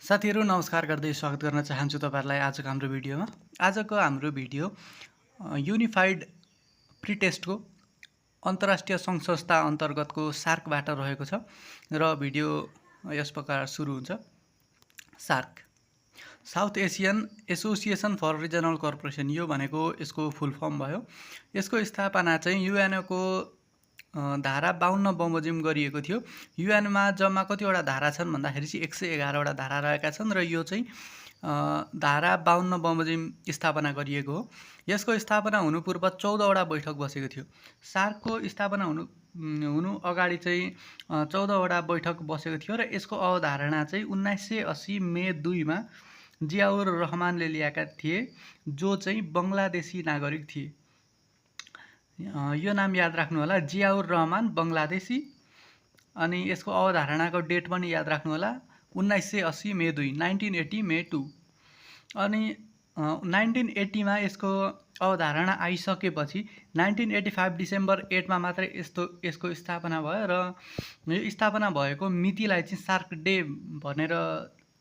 साथीहरू नमस्कार गर्दै स्वागत गर्न चाहन्छु तपाईहरुलाई आजको हाम्रो भिडियोमा। आजको हाम्रो भिडियो युनिफाइड प्रिटेस्टको अन्तर्राष्ट्रिय सङ्घ संस्था अन्तर्गतको सार्कबाट रहेको छ र भिडियो यस प्रकार सुरु हुन्छ। SAARC South Asian association for regional cooperation, यो भनेको यसको फुल फर्म भयो। यसको स्थापना चाहिँ युएनओको धारा 52 बमोजिम गरिएको थियो। युएनमा जम्मा कतिवटा धारा छन् भन्दाखेरि चाहिँ 111 वटा धारा रहेका छन् र यो चाहिँ धारा 52 बमोजिम स्थापना गरिएको हो। यसको स्थापना हुनु पूर्व 14 वटा बैठक बसेको थियो। सार्कको स्थापना हुनु अगाडि चाहिँ 14 वटा बैठक बसेको थियो र यसको अवधारणा चाहिँ 1980 मे 2 मा जियाउर रहमानले ल्याएका थिए, जो चाहिँ बङ्गलादेशी नागरिक थिए। यो नाम याद राख्नु होला, जियाउर रहमान बङ्गलादेशी। अनि यसको अवधारणाको डेट पनि याद राख्नु होला, 1980 मे 2, 1980 मे 2। अनि 1980 मा यसको अवधारणा आइसकेपछि 1985 डिसेम्बर 8 मा मात्रै यसको स्थापना भयो र यो स्थापना भएको मितिलाई चाहिँ सार्क डे भनेर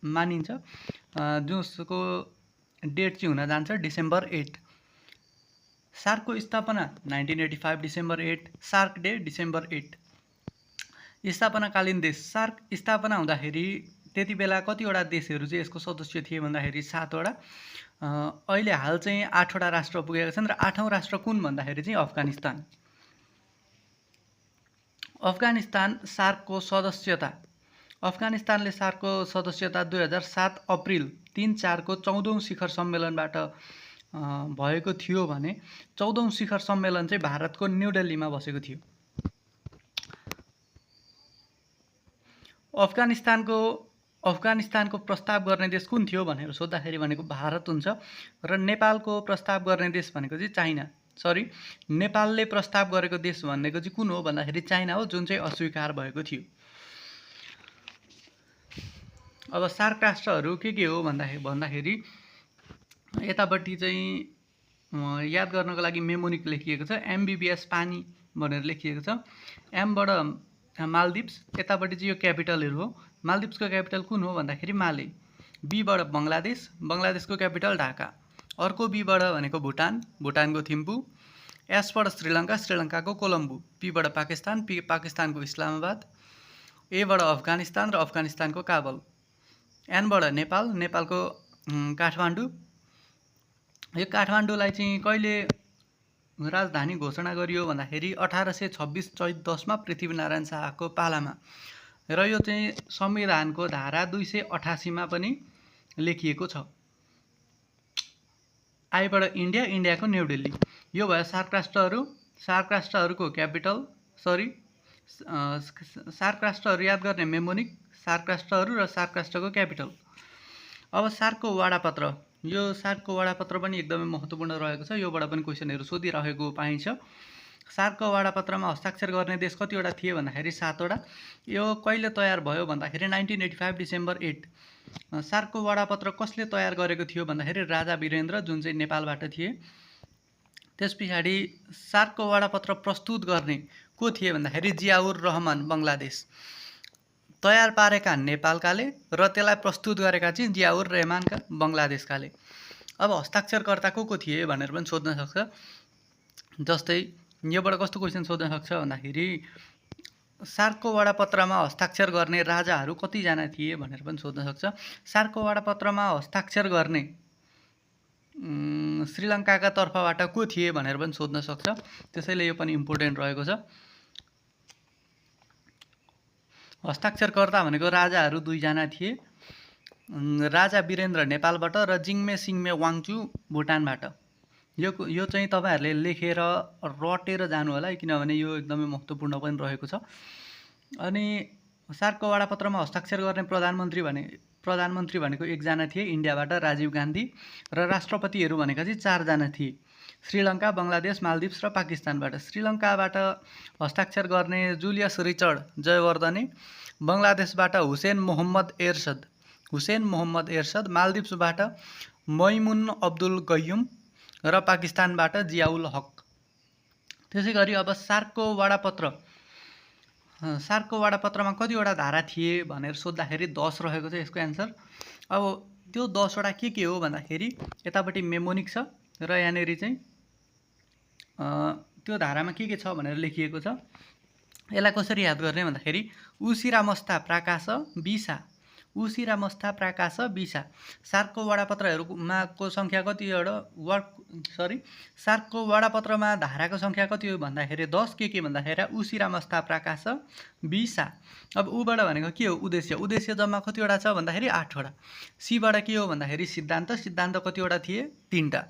मानिन्छ, जसको डेट चाहिँ हुन जान्छ डिसेम्बर 8। सार्कको स्थापना 1985 डिसेम्बर 8, सार्क डे डिसेम्बर 8। स्थापनाकालीन देश सार्क स्थापना हुँदाखेरि त्यति बेला कतिवटा देशहरू चाहिँ यसको सदस्य थिए भन्दाखेरि 7 वटा। अहिले हाल चाहिँ 8 वटा राष्ट्र पुगेका छन् र 8औं राष्ट्र कुन भन्दाखेरि चाहिँ अफगानिस्तान। अफगानिस्तान सार्कको सदस्यता, अफगानिस्तानले सार्कको सदस्यता 2007 अप्रिल 3-4 को 14औं शिखर सम्मेलनबाट भएको थियो भने 14औं शिखर सम्मेलन चाहिँ भारतको न्यू दिल्लीमा बसेको थियो। अफगानिस्तानको प्रस्ताव गर्ने देश कुन थियो भनेर सोध्दाखेरि भनेको भारत हुन्छ र नेपालको प्रस्ताव गर्ने देश भनेको चाहिँ चाइना। सरी, नेपालले प्रस्ताव गरेको देश भनेको चाहिँ कुन हो भन्दाखेरि चाइना हो, जुन चाहिँ अस्वीकार भएको थियो। अब सार्क राष्ट्रहरू के हो भन्दाखेरि यतापट्टि चाहिँ याद गर्नको लागि मेमोनिक लेखिएको छ, एमबीबीएस पानी भनेर लेखिएको छ। एमबाट मालदिप्स, यतापट्टि चाहिँ यो क्यापिटलहरू हो। मालदिप्सको क्यापिटल कुन हो भन्दाखेरि माले। बीबाट बङ्गलादेश, बङ्गलादेशको क्यापिटल ढाका। अर्को बीबाट भनेको भुटान, भुटानको थिम्पू। एसबाट श्रीलङ्का, श्रीलङ्काको कोलम्बो। पीबाट पाकिस्तान, पाकिस्तानको इस्लामाबाद। एबाट अफगानिस्तान र अफगानिस्तानको काबुल। एनबाट नेपाल, नेपालको काठमाडौँ। यो काठमाडौँलाई चाहिँ कहिले राजधानी घोषणा गरियो भन्दाखेरि 1826 चैत 10 मा पृथ्वीनारायण शाहको पालामा, र यो चाहिँ संविधानको धारा 288 मा पनि लेखिएको छ। आइबाट इन्डिया, इन्डियाको न्यू दिल्ली। यो भयो सार्क राष्ट्रहरू। सार्क राष्ट्रहरूको क्यापिटल, सार्क राष्ट्रहरू याद गर्ने मेमोनिक, सार्क राष्ट्रहरू र सार्क राष्ट्रको क्यापिटल। अब सार्कको वाडापत्र, यो सार्कको वाडापत्र पनि एकदमै महत्त्वपूर्ण रहेको छ। योबाट पनि क्वेसनहरू सोधिरहेको पाइन्छ। सार्कको वाडापत्रमा हस्ताक्षर गर्ने देश कतिवटा थिए भन्दाखेरि 7 वटा। यो कहिले तयार भयो भन्दाखेरि 1985 डिसेम्बर 8। सार्कको वाडापत्र कसले तयार गरेको थियो भन्दाखेरि राजा वीरेन्द्र, जुन चाहिँ नेपालबाट थिए। त्यस पछाडि सार्कको वाडापत्र प्रस्तुत गर्ने को थिए भन्दाखेरि जियाउर रहमान बङ्गलादेश। तयार पारेका नेपालकाले र त्यसलाई प्रस्तुत गरेका चाहिँ जियाउर रहमानका बङ्गलादेशकाले। अब हस्ताक्षरकर्ता को थिए भनेर पनि सोध्न सक्छ। जस्तै योबाट कस्तो क्वेसन सोध्न सक्छ भन्दाखेरि सार्कको वाडापत्रमा हस्ताक्षर गर्ने राजाहरू कतिजना थिए भनेर पनि सोध्न सक्छ। सार्कको वाडापत्रमा हस्ताक्षर गर्ने श्रीलङ्काका तर्फबाट को थिए भनेर पनि सोध्न सक्छ। त्यसैले यो पनि इम्पोर्टेन्ट रहेको छ। हस्ताक्षरकर्ता भनेको राजाहरू 2 जना थिए, राजा वीरेन्द्र नेपालबाट र जिङ्मे सिङ्मे वाङचु भुटानबाट। यो चाहिँ तपाईहरुले लेखेर रटेर जानु होला, किनभने यो एकदमै महत्त्वपूर्ण पनि रहेको छ। अनि सार्कको वाडापत्रमा हस्ताक्षर गर्ने प्रधानमन्त्री भनेको 1 जना थिए, इन्डियाबाट राजीव गान्धी, र राष्ट्रपतिहरू भनेका चाहिँ 4 जना थिए, श्रीलङ्का, बङ्गलादेश, मालदिप्स र पाकिस्तानबाट। श्रीलङ्काबाट हस्ताक्षर गर्ने जुलियस रिचर्ड जयवर्धने, बङ्गलादेशबाट हुसेन मोहम्मद एरशद, मालदिप्सबाट मैमुन अब्दुल गयुम र पाकिस्तानबाट जियाउल हक। त्यसैगरी अब सार्कको वाडापत्रमा कतिवटा धारा थिए भनेर सोध्दाखेरि 10 रहेको छ यसको एन्सर। अब त्यो 10 वटा के हो भन्दाखेरि यतापट्टि मेमोनिक छ र यहाँनेरि चाहिँ त्यो धारामा के छ भनेर लेखिएको छ। यसलाई कसरी याद गर्ने भन्दाखेरि उसिरामस्ता प्राकाश बिसा, उसिरामस्ता प्राकाश बिसा। सार्कको वडापत्रहरूमा को सङ्ख्या कति हो सार्कको वडापत्रमा धाराको सङ्ख्या कति हो भन्दाखेरि 10 के भन्दाखेरि उसिरामस्ता प्राकाश बिसा। अब उबाट भनेको के हो उद्देश्य, उद्देश्य जम्मा कतिवटा छ भन्दाखेरि 8 वटा। सीबाट के हो भन्दाखेरि सिद्धान्त, सिद्धान्त कतिवटा थिए 3टा।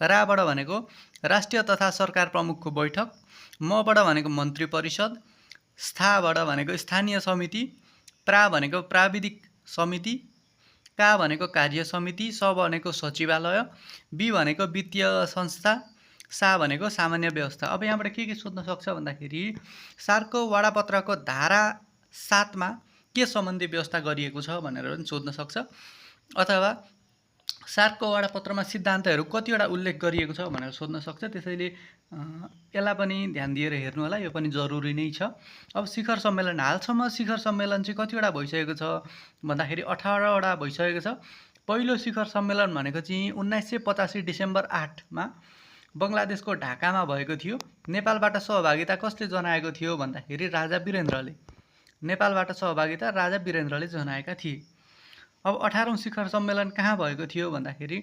राबाट भनेको राष्ट्रिय तथा सरकार प्रमुखको बैठक, मबाट भनेको मन्त्री परिषद, स्थाबाट भनेको स्थानीय समिति, प्रा भनेको प्राविधिक समिति, का भनेको कार्य समिति, स भनेको सचिवालय, बी भनेको वित्तीय संस्था, सा भनेको सामान्य व्यवस्था। अब यहाँबाट के सोध्न सक्छ भन्दाखेरि सार्कको वडापत्रको धारा 7 मा के सम्बन्धी व्यवस्था गरिएको छ भनेर पनि सोध्न सक्छ, अथवा सार्कको वडापत्रमा सिद्धान्तहरू कतिवटा उल्लेख गरिएको छ भनेर सोध्न सक्छ। त्यसैले यसलाई पनि ध्यान दिएर हेर्नु होला, यो पनि जरुरी नै छ। अब शिखर सम्मेलन, हालसम्म शिखर सम्मेलन चाहिँ कतिवटा भइसकेको छ भन्दाखेरि 18 वटा भइसकेको छ। पहिलो शिखर सम्मेलन भनेको चाहिँ 1985 डिसेम्बर 8 मा बङ्गलादेशको ढाकामा भएको थियो। नेपालबाट सहभागिता कसले जनाएको थियो भन्दाखेरि राजा वीरेन्द्रले, नेपालबाट सहभागिता राजा वीरेन्द्रले जनाएका थिए। अब 18औं शिखर सम्मेलन कहाँ भएको थियो भन्दाखेरि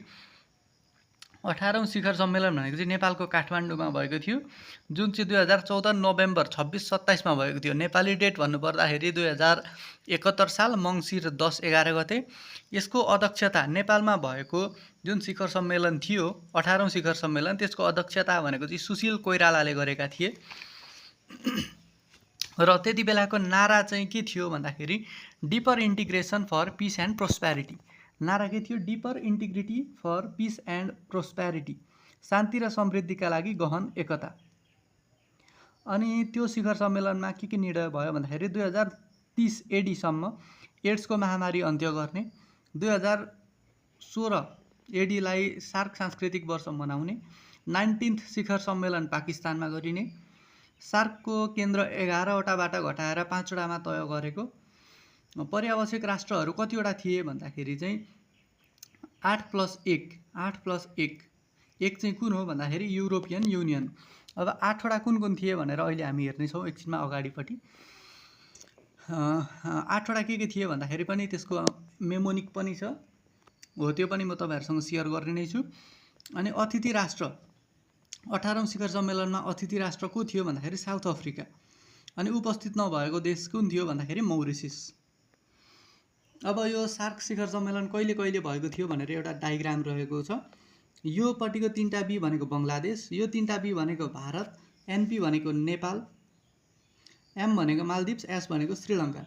18औं शिखर सम्मेलन भनेको चाहिँ नेपालको काठमाडौँमा भएको थियो, जुन चाहिँ 2014 नोभेम्बर 26-27 मा भएको थियो। नेपाली डेट भन्नुपर्दाखेरि 2071 साल मङ्सिर 10-11 गते। यसको अध्यक्षता नेपालमा भएको जुन शिखर सम्मेलन थियो 18औं शिखर सम्मेलन, त्यसको अध्यक्षता भनेको चाहिँ सुशील कोइरालाले गरेका थिए। र त्यति बेलाको नारा चाहिँ के थियो भन्दाखेरि deeper integration for peace and prosperity. नारा के थियो? Deeper integrity for peace and prosperity, शान्ति र समृद्धिका लागि गहन एकता। अनि त्यो शिखर सम्मेलनमा के निर्णय भयो भन्दाखेरि 2030 AD सम्म एड्सको महामारी अन्त्य गर्ने, 2016 AD लाई सार्क सांस्कृतिक वर्ष मनाउने, 19th शिखर सम्मेलन पाकिस्तानमा गरिने, सार्कको केन्द्र 11 वटाबाट घटाएर 5 वटामा तय गरेको। पर्यावश्यक राष्ट्रहरू कतिवटा थिए भन्दाखेरि चाहिँ 8+1 एक चाहिँ कुन हो भन्दाखेरि युरोपियन युनियन। अब 8 वटा कुन थिए भनेर अहिले हामी हेर्नेछौँ एकछिनमा अगाडिपट्टि। 8 वटा के थिए भन्दाखेरि पनि त्यसको मेमोनिक पनि छ, हो त्यो पनि म तपाईँहरूसँग सेयर गर्ने नै छु। अनि अतिथि राष्ट्र, 18औं शिखर सम्मेलनमा अतिथि राष्ट्र को थियो भन्दाखेरि साउथ अफ्रिका। अनि उपस्थित नभएको देश कुन थियो भन्दाखेरि मौरिसियस। अब यो सार्क शिखर सम्मेलन कहिले भएको थियो भनेर एउटा डायग्राम रहेको छ। यो पट्टिको 3टा बी भनेको बङ्गलादेश, यो 3टा बी भनेको भारत, एनपी भनेको नेपाल, एम भनेको मालदिप्स, एस भनेको श्रीलङ्का।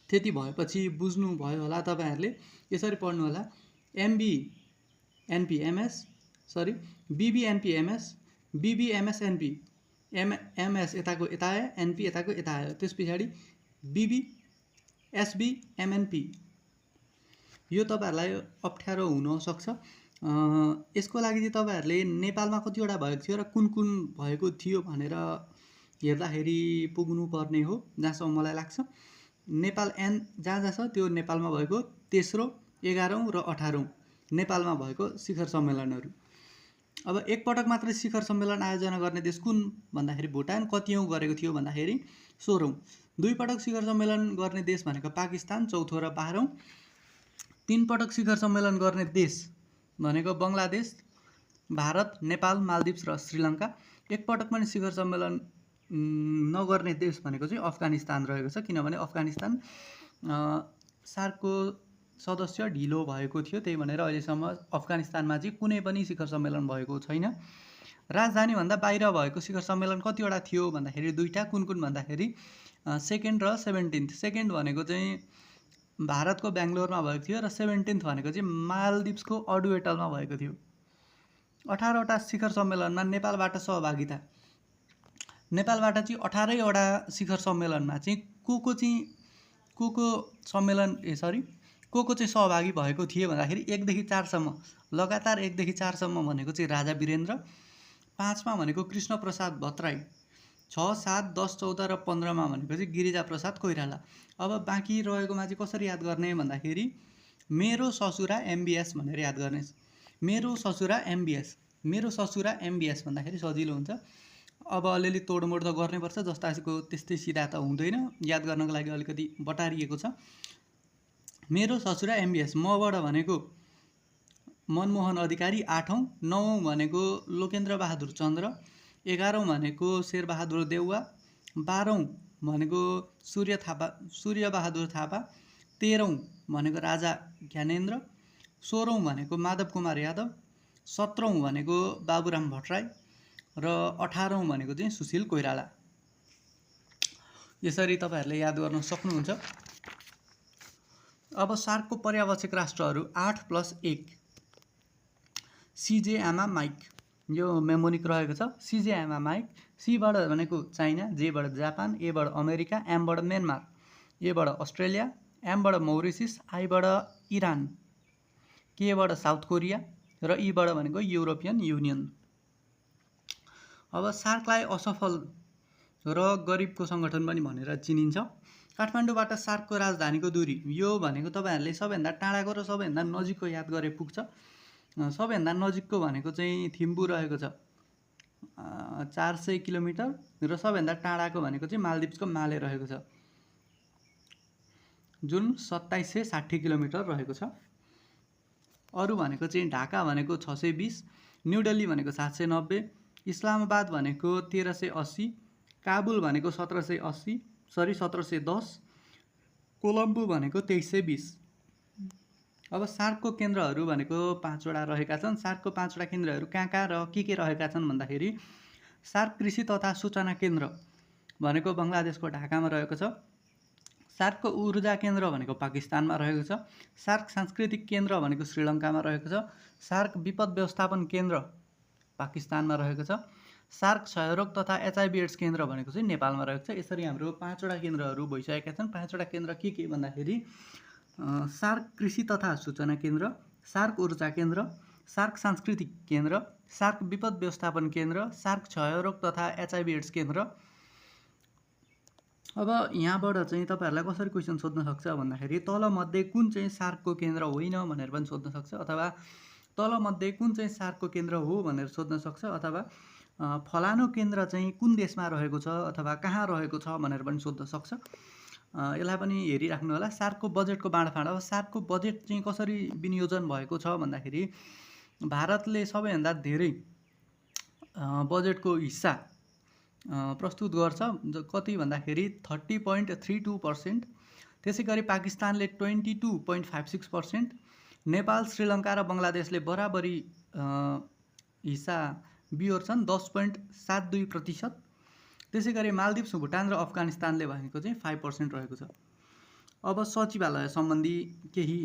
त्यति भएपछि बुझ्नु भयो होला तपाईहरुले, यसरी पढ्नु होला। एमबी एनपी एमएस सरी बीबी एनपी एमएस, बीबी एमएस एनपी, एमएस यताको यता आयो, एनपी यताको यता आयो, त्यस पछाडि बीबी एसबी एमएनपी। यो तपाईहरुलाई अप्ठ्यारो हुन सक्छ। यसको लागि चाहिँ तपाईहरुले नेपालमा कतिवटा भएको थियो र कुन भएको थियो भनेर हेर्दाखेरि पुग्नु पर्ने हो, जहाँसम्म मलाई लाग्छ। नेपाल एन जहाँ छ त्यो नेपालमा भएको तेस्रो, 11औं र 18औं नेपालमा भएको शिखर सम्मेलनहरू। अब एक पटक मात्रै शिखर सम्मेलन आयोजना गर्ने देश कुन भन्दाखेरि भुटान, कतिऔं गरेको थियो भन्दाखेरि 16औं। दुई पटक शिखर सम्मेलन गर्ने देश भनेको पाकिस्तान, चौथो र 12औं। 3 पटक शिखर सम्मेलन गर्ने देश भनेको बङ्गलादेश, भारत, नेपाल, मालदिप्स र श्रीलङ्का। एक पटक पनि शिखर सम्मेलन नगर्ने देश भनेको चाहिँ अफगानिस्तान रहेको छ, किनभने अफगानिस्तान सार्कको सदस्य ढिलो भएको थियो, त्यही भनेर अहिलेसम्म अफगानिस्तानमा चाहिँ कुनै पनि शिखर सम्मेलन भएको छैन। राजधानी भन्दा बाहिर भएको शिखर सम्मेलन कतिवटा थियो भन्दाखेरि 2टा, कुन भन्दाखेरि 2nd र 17th। 2nd भनेको चाहिँ भारतको बेङ्गलोरमा भएको थियो र 17th भनेको चाहिँ मालदिप्सको अडुएटलमा भएको थियो। 18 वटा शिखर सम्मेलनमा नेपालबाट सहभागिता, नेपालबाट चाहिँ 18 वटा शिखर सम्मेलनमा चाहिँ को सम्मेलन को चाहिँ सहभागी भएको थिए भन्दाखेरि 1 देखि 4 सम्म, लगातार 1 देखि 4 सम्म भनेको चाहिँ राजा वीरेन्द्र, 5 मा भनेको कृष्ण प्रसाद भट्टराई, 6, 7, 10, 14 र 15 मा भनेको चाहिँ गिरिजा प्रसाद कोइराला। अब बाँकी रहेकोमा चाहिँ कसरी याद गर्ने भन्दाखेरि मेरो ससुरा एमबिएस भनेर याद गर्ने। मेरो ससुरा एमबिएस भन्दाखेरि सजिलो हुन्छ। अब अलिअलि तोडमोड त गर्नैपर्छ, जस्ताको त्यस्तै सिधा त हुँदैन, याद गर्नको लागि अलिकति बटारिएको छ। मेरो ससुरा एमबिएस। मबाट भनेको मनमोहन अधिकारी 8औं, 9औं भनेको लोकेन्द्र बहादुर चन्द्र, 11औं भनेको शेरबहादुर देउवा, 12औं भनेको सूर्य बहादुर थापा, 13औं भनेको राजा ज्ञानेन्द्र, 16औं भनेको माधव कुमार यादव, 17औं भनेको बाबुराम भट्टराई र 18औं भनेको चाहिँ सुशील कोइराला। यसरी तपाईँहरूले याद गर्न सक्नुहुन्छ। अब सार्कको पर्यवेक्षक राष्ट्रहरू 8+1। सिजेएमा माइक, यो मेमोनिक रहेको छ। सिजेएमा माइक, सीबाट भनेको चाइना, जेबाट जापान, एबाट अमेरिका, एमबाट म्यानमार, एबाट अस्ट्रेलिया, एमबाट मौरिसियस, आईबाट इरान, केबाट साउथ कोरिया र ईबाट भनेको युरोपियन युनियन। अब सार्कलाई असफल र गरिबको सङ्गठन पनि भनेर चिनिन्छ। काठमाडौँबाट सार्कको राजधानीको दूरी, यो भनेको तपाईँहरूले सबैभन्दा टाढाको र सबैभन्दा नजिकको याद गरे पुग्छ। सबैभन्दा नजिकको भनेको चाहिँ थिम्पू रहेको छ 400 किलोमिटर र सबैभन्दा टाढाको भनेको चाहिँ मालदिप्सको माले रहेको छ जुन 2760 किलोमिटर रहेको छ। अरू भनेको चाहिँ ढाका भनेको 620, न्यू दिल्ली भनेको 790, इस्लामाबाद भनेको 1380, काबुल भनेको 1710, कोलम्बो भनेको 2320। अब सार्कको केन्द्रहरू भनेको 5वटा रहेका छन्। सार्कको 5वटा केन्द्रहरू कहाँ र के रहेका छन् भन्दाखेरि सार्क कृषि तथा सूचना केन्द्र भनेको बङ्गलादेशको ढाकामा रहेको छ। सार्कको ऊर्जा केन्द्र भनेको पाकिस्तानमा रहेको छ। सार्क सांस्कृतिक केन्द्र भनेको श्रीलङ्कामा रहेको छ। सार्क विपद व्यवस्थापन केन्द्र पाकिस्तानमा रहेको छ। सार्क क्षयरोग तथा एचआइभी एड्स केन्द्र भनेको चाहिँ नेपालमा रहेको छ। यसरी हाम्रो 5वटा केन्द्रहरू भइसकेका छन्। 5वटा केन्द्र के भन्दाखेरि सार्क कृषि तथा सूचना केन्द्र, सार्क ऊर्जा केन्द्र, सार्क सांस्कृतिक केन्द्र, सार्क विपद व्यवस्थापन केन्द्र, सार्क क्षयरोग तथा एचआइभी एड्स केन्द्र। अब यहाँबाट चाहिँ तपाईँहरूलाई कसरी क्वेसन सोध्न सक्छ भन्दाखेरि तलमध्ये कुन चाहिँ सार्कको केन्द्र होइन भनेर पनि सोध्न सक्छ, अथवा तलमध्ये कुन चाहिँ सार्कको केन्द्र हो भनेर सोध्न सक्छ, अथवा फलानो केन्द्र चाहिँ कुन देशमा रहेको छ अथवा कहाँ रहेको छ भनेर पनि सोध्न सक्छ। यसलाई पनि हेरिराख्नु होला। सार्कको बजेटको बाँडफाँड, अब सार्कको बजेट चाहिँ कसरी विनियोजन भएको छ भन्दाखेरि भारतले सबैभन्दा धेरै बजेटको हिस्सा प्रस्तुत गर्छ, कति भन्दाखेरि 30.32%। त्यसै गरी पाकिस्तानले 22.56%, नेपाल, श्रीलङ्का र बङ्गलादेशले बराबरी हिस्सा बिहोर्छन् 10.72%। त्यसै गरी मालदिप्स, भुटान र अफगानिस्तानले भनेको चाहिँ 5% रहेको छ। अब सचिवालय सम्बन्धी केही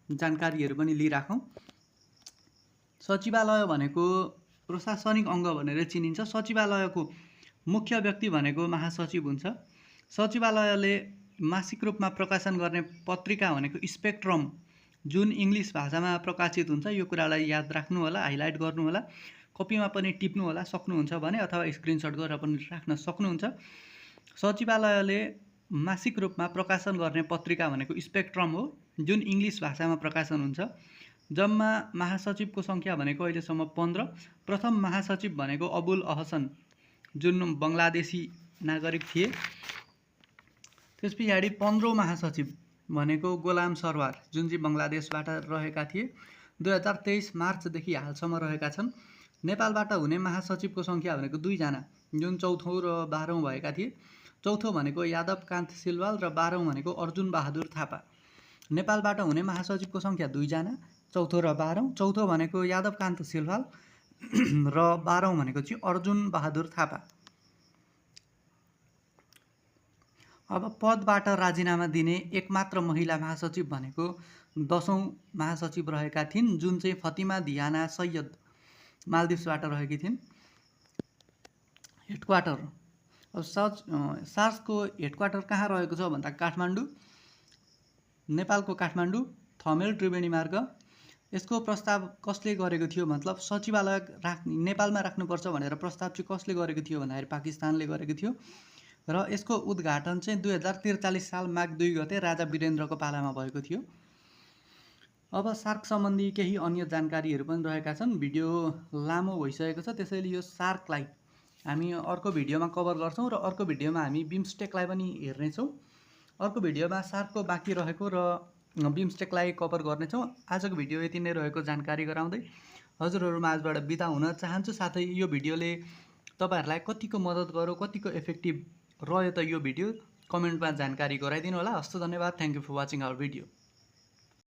जानकारीहरू पनि लिइराखौँ। सचिवालय भनेको प्रशासनिक अङ्ग भनेर चिनिन्छ। सचिवालयको मुख्य व्यक्ति भनेको महासचिव हुन्छ। सचिवालयले मासिक रूपमा प्रकाशन गर्ने पत्रिका भनेको स्पेक्ट्रम, जुन इङ्ग्लिस भाषामा प्रकाशित हुन्छ। यो कुरालाई याद राख्नु होला, हाइलाइट गर्नु होला, कपीमा पनि टिप्नु होला सक्नुहुन्छ भने, अथवा स्क्रिनसट गरेर पनि राख्न सक्नुहुन्छ। सचिवालयले मासिक रूपमा प्रकाशन गर्ने पत्रिका भनेको स्पेक्ट्रम हो, जुन इङ्ग्लिस भाषामा प्रकाशन हुन्छ। जम्मा महासचिवको सङ्ख्या भनेको अहिलेसम्म 15। प्रथम महासचिव भनेको अबुल अहसन, जुन बङ्गलादेशी नागरिक थिए। त्यस पछाडि 15औं महासचिव भनेको गोलाम सरवार, जुन चाहिँ बङ्गलादेशबाट रहेका थिए। 2023 मार्चदेखि हालसम्म रहेका छन्। नेपालबाट हुने महासचिवको सङ्ख्या भनेको 2 जना, जुन 4औं र 12औं भएका थिए। चौथो भनेको यादव कान्त सिलवाल र 12औं भनेको अर्जुन बहादुर थापा। नेपालबाट हुने महासचिवको सङ्ख्या 2 जना, चौथो र 12औं। चौथो भनेको यादव कान्त सिलवाल र 12औं भनेको चाहिँ अर्जुन बहादुर थापा। अब पदबाट राजीनामा दिने एकमात्र महिला महासचिव भनेको 10औं महासचिव रहेका थिइन्, जुन चाहिँ फतिमा दियाना सैयद मालदिप्सबाट रहेकी थिइन्। हेडक्वार्टर, अब सार्कको हेडक्वार्टर कहाँ रहेको छ भन्दा काठमाडौँ, नेपालको काठमाडौँ, थमेल त्रिवेणी मार्ग। यसको प्रस्ताव कसले गरेको थियो मतलब सचिवालय नेपालमा राख्नुपर्छ भनेर प्रस्ताव चाहिँ कसले गरेको थियो भन्दाखेरि पाकिस्तानले गरेको थियो। र यसको उद्घाटन चाहिँ 2043 साल माघ 2 गते राजा वीरेन्द्रको पालामा भएको थियो। अब सार्क सम्बन्धी केही अन्य जानकारीहरू पनि रहेका छन्। भिडियो लामो भइसकेको छ, त्यसैले यो सार्कलाई हामी अर्को भिडियोमा कभर गर्छौँ र अर्को भिडियोमा हामी बिमस्टेकलाई पनि हेर्नेछौँ। अर्को भिडियोमा सार्कको बाँकी रहेको र बिमस्टेकलाई कभर गर्नेछौँ। आजको भिडियो यति नै रहेको जानकारी गराउँदै हजुरहरू माझबाट बिदा हुन चाहन्छु। साथै यो भिडियोले तपाईँहरूलाई कतिको मद्दत गर्यो, कतिको इफेक्टिभ रह्यो त यो भिडियो कमेन्टमा जानकारी गराइदिनु होला। हस् त, धन्यवाद। Thank you for watching our video.